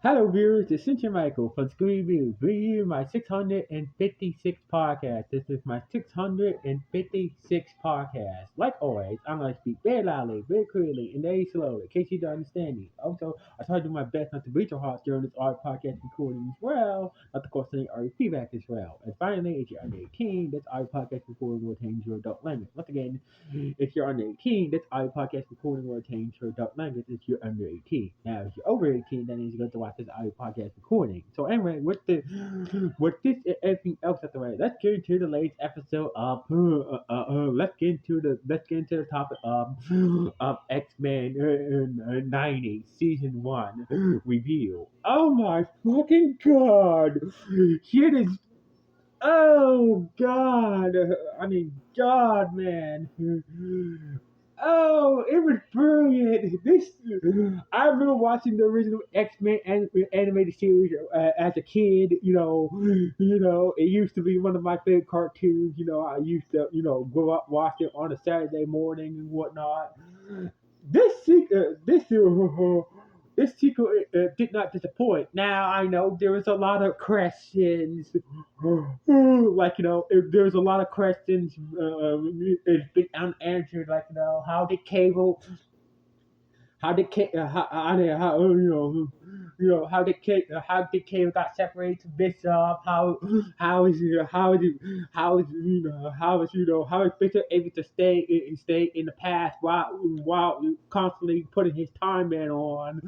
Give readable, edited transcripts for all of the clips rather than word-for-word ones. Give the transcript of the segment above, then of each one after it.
Hello, viewers. It's Cynthia Michael from Scooby View, bringing you my 656th podcast. This is my 656th podcast. Like always, I'm going to speak very loudly, very clearly, and very slowly, in case you don't understand me. Also, I try to do my best not to breach your heart during this art podcast recording as well, not to cause any art feedback as well. And finally, if you're under 18, this art podcast recording will change your adult language. Once again, if you're under 18, this audio podcast recording will change to adult language if you're under 18. Now, if you're over 18, that means you got to watch this audio podcast recording. So anyway, with this and everything else at the way, let's get into the latest episode of let's get into the topic of X-Men 90 season 1 review. Oh my fucking god! Here is Oh God! I mean, God, man. Oh, it was brilliant. I remember watching the original X-Men animated series as a kid. It used to be one of my favorite cartoons. I used to, go up watch it on a Saturday morning and whatnot. This sequel did not disappoint. Now I know there was a lot of questions, there's a lot of questions. It's been unanswered. How did Cable got separated from Bishop? How is Bishop able to stay in the past while constantly putting his time man on?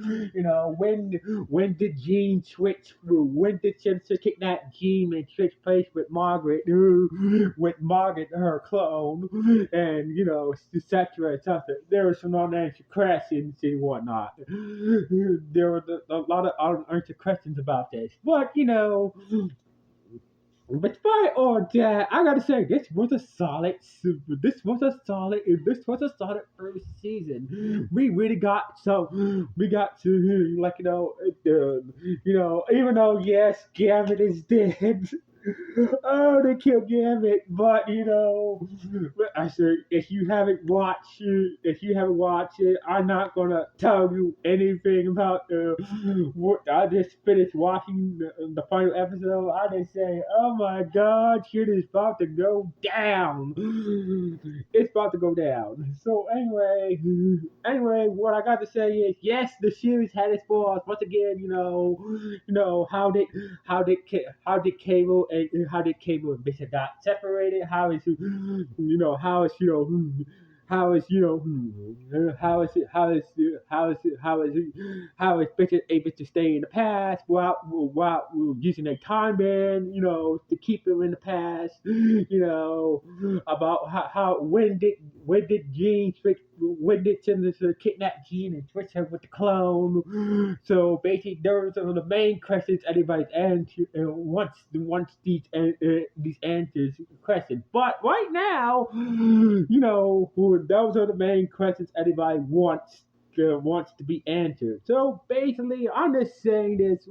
When did Jean switch? When did Simpson kidnap Jean and switch place with Margaret? Her clone, and etc. etc. There were some unanswered questions and whatnot. There were a lot of unanswered questions about this, but despite all that, I gotta say this was a solid first season. We got to even though yes, Gambit is dead. Oh, they killed Gambit, but I said if you haven't watched it, I'm not gonna tell you anything about what I just finished watching the final episode. I just say, oh my God, shit is about to go down. It's about to go down. So anyway, what I got to say is, yes, the series had its flaws. Once again, how did Cable and Bishop got separated? How is how is Bishop able to stay in the past while using a time band, to keep him in the past, about how when did Jean switch when did Sinister kidnap Jean and switch her with the clone? So basically, those are the main questions everybody's answer wants these answers questions. But right now, those are the main questions everybody wants to be answered. So basically, I'm just saying this.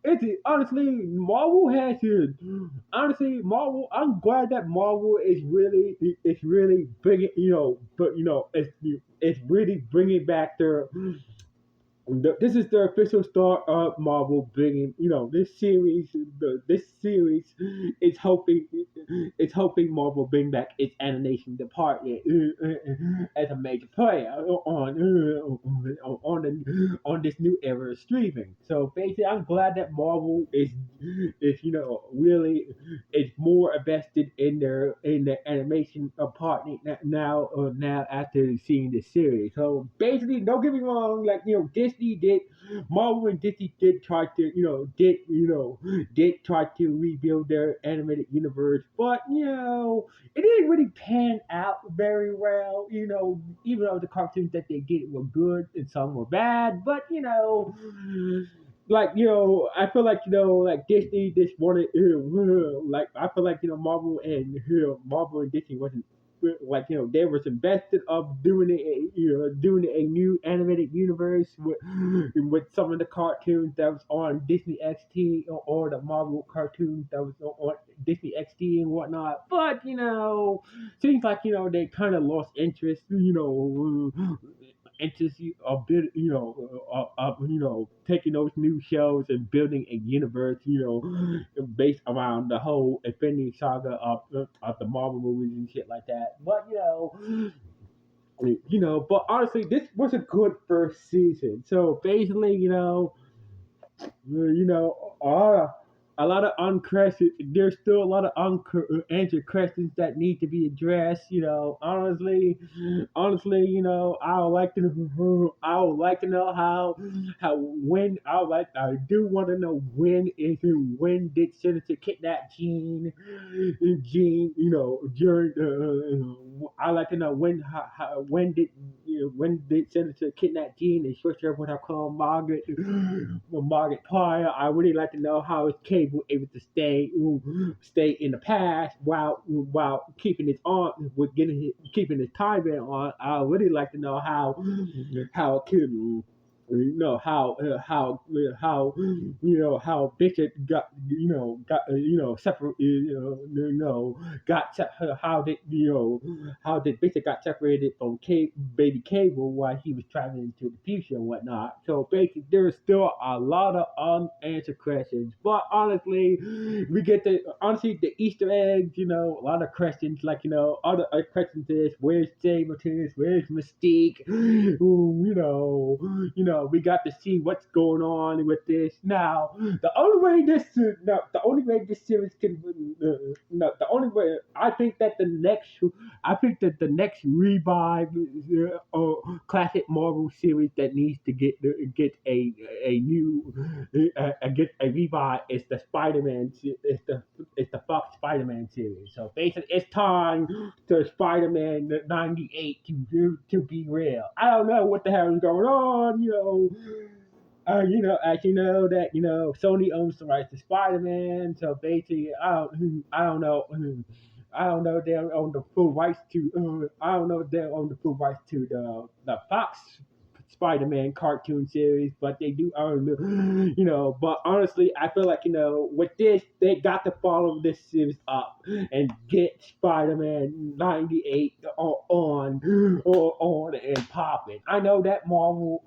It's honestly Marvel has to. Honestly, Marvel. I'm glad that Marvel is really bringing. It's really bringing back their this is the official start of Marvel bringing, this series is hoping, Marvel bring back its animation department as a major player on this new era of streaming. So basically, I'm glad that Marvel is really is more invested in the animation department now after seeing this series. So basically, don't get me wrong, Disney did, Marvel and Disney did try to did try to rebuild their animated universe, but it didn't really pan out very well. Even though the cartoons that they did were good and some were bad, but I feel like Disney just wanted I feel like Marvel and Disney wasn't they was invested of doing a new animated universe with some of the cartoons that was on Disney XT, or the Marvel cartoons that was on Disney XD and whatnot. But seems like they kind of lost interest. taking those new shows and building a universe, based around the whole Infinity Saga of the Marvel movies and shit like that. But but honestly, this was a good first season. So basically, a lot of uncredited. There's still a lot of unanswered questions that need to be addressed. Honestly, I would like to know how when I do want to know when did Senator kidnap Gene, during I like to know when did Senator kidnap Gene and switch her with her clone Margaret Pryor. I really like to know how is Cable able to stay in the past while keeping his on with keeping his time on. I really like to know how kid how Bishop separate how did Bishop got separated from baby Cable while he was traveling to the future and whatnot. So basically, there's still a lot of unanswered questions. But honestly, we get the Easter eggs. A lot of questions like other questions is where's Sabretooth, where's Mystique, we got to see what's going on with this. Now, the only way this series can, no, the only way I think that the next revive classic Marvel series that needs to get a new get a revive is the Spider-Man. It's the Fox Spider-Man series. So basically, it's time to Spider-Man '98 to be real. I don't know what the hell is going on. As you know that Sony owns the rights to Spider-Man. So basically, I don't know. I don't know if they own the full rights to. I don't know if they own the full rights to the Fox Spider-Man cartoon series, but they do own, But honestly, I feel like with this, they got to follow this series up and get Spider-Man '98 on and popping. I know that Marvel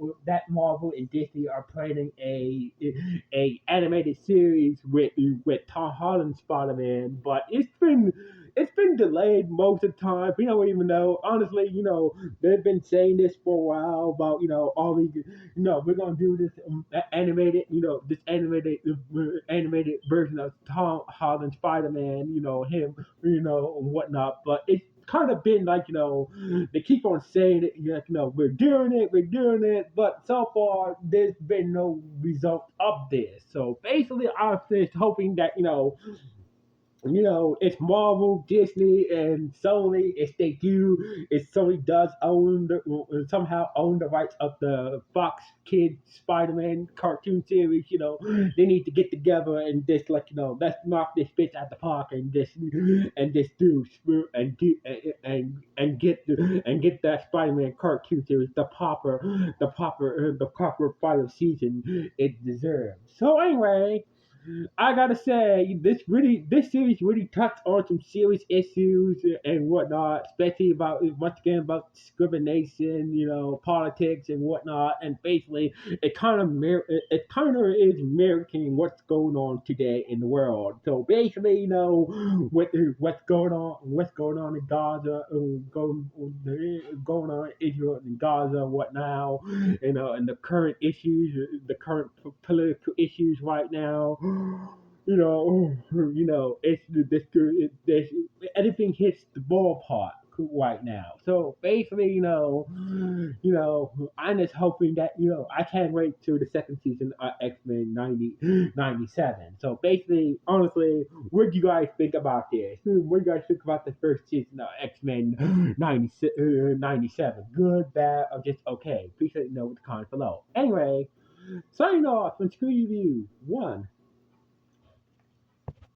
and Disney are planning a animated series with Tom Holland Spider-Man, but it's been delayed most of the time. We don't even know. Honestly, they've been saying this for a while about all these. We're gonna do this animated version of Tom Holland Spider Man. Him, and whatnot. But it's kind of been like they keep on saying it. We're doing it, but so far there's been no result of this. So basically, I'm just hoping that it's Marvel, Disney, and Sony. If Sony does somehow own the rights of the Fox Kids Spider-Man cartoon series, they need to get together and just let's knock this bitch out the park and just get that Spider-Man cartoon series the proper final season it deserves. So anyway. I gotta say, this series really touched on some serious issues and whatnot, especially about once again about discrimination, politics and whatnot, and basically it kind of is mirroring what's going on today in the world. So basically, what's going on in Gaza, going on in Israel and Gaza, what now, and the current political issues right now. It's this everything hits the ballpark right now. So basically, I'm just hoping that I can't wait till the second season of X-Men 97. So basically, honestly, what do you guys think about this? What do you guys think about the first season of X-Men 97? Good, bad, or just okay? Please let me know with the comments below. Anyway. Signing off from Screen Review 1.